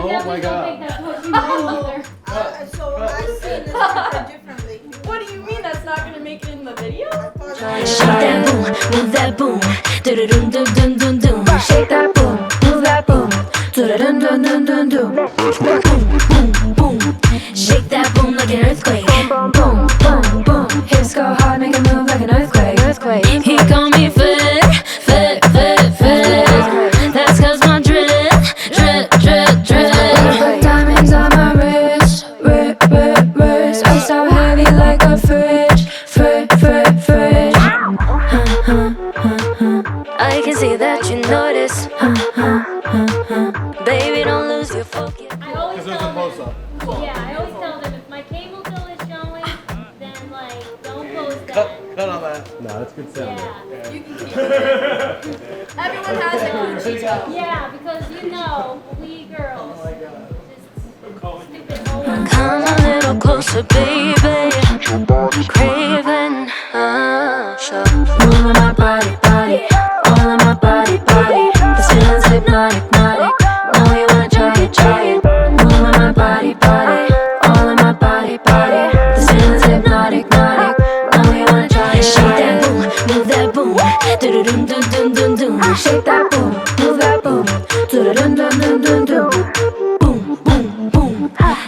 definitely don't think that's what you meant either. So I see this picture differently. What do you mean that's not gonna make it in the video? Shake that boom, move that boom, do do dum dum dum dum dum. Shake that boom, move that boom, do do dum dum dum dum dum. Boom, boom, boom. Shake that boom like an earthquake. Boom, boom, boom. Hips go hard, make it move like an earthquake. He call me fit. That's 'cause my drip. Put diamonds on my wrist. I'm so heavy like a fridge. I can see that you notice. Baby, don't lose your focus. I always tell them, I always tell them if my cable bill is showing, then like don't post that. Cut on that. No, that's good sound. Yeah. You can keep it. Everyone has a coochie though. Yeah, because you know, we girls. Just stupid hoes. Come a little closer, baby. Craving, so moving my body, all in my body. This feeling's hypnotic. Know you wanna try it. Moving my body, all in my body. This feeling's hypnotic. Know you wanna try it. Shake that boom, move that boom, do dum dum dum dum. Shake that boom, move that boom, do dum dum dum dum. Boom.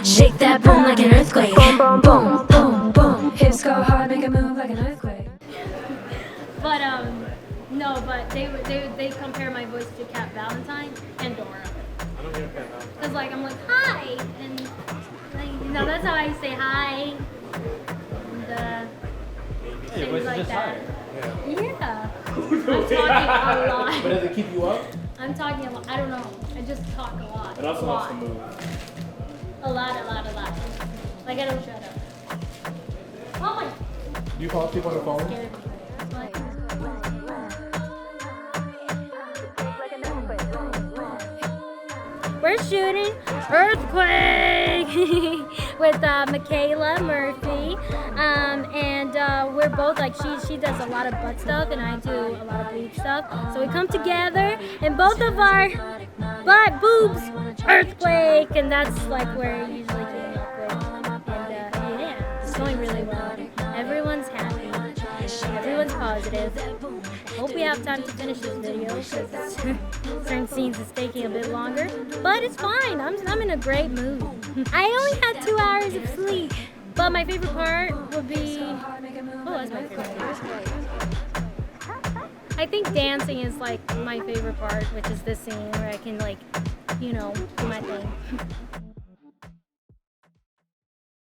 Shake that boom like an earthquake. Boom. Hips go hard, make it move like an earthquake. But no, but they compare my voice to Cat Valentine and Dora. I don't hear Cat Valentine. Cause like I'm like hi, and like, that's how I say hi. And things like that. Yeah. I'm talking a lot. But does it keep you up? I'm talking a lot. I don't know. I just talk a lot. It also a helps lot. to move. A lot. Like I don't shut up. Oh my. Do you call people on the phone? Scared me. Like, we're shooting Earthquake with Mikaila Murphy, and we're both like she does a lot of butt stuff and I do a lot of boob stuff. So we come together and both of our butt boobs Earthquake, and that's like where it usually came up with. And yeah, it's going really well. Everyone's happy. Everyone's positive. Hope we have time to finish this video because certain scenes is taking a bit longer, but it's fine. I'm in a great mood. I only had 2 hours of sleep, but my favorite part would be what's my favorite part? I think dancing is like my favorite part, which is this scene where I can like, do my thing.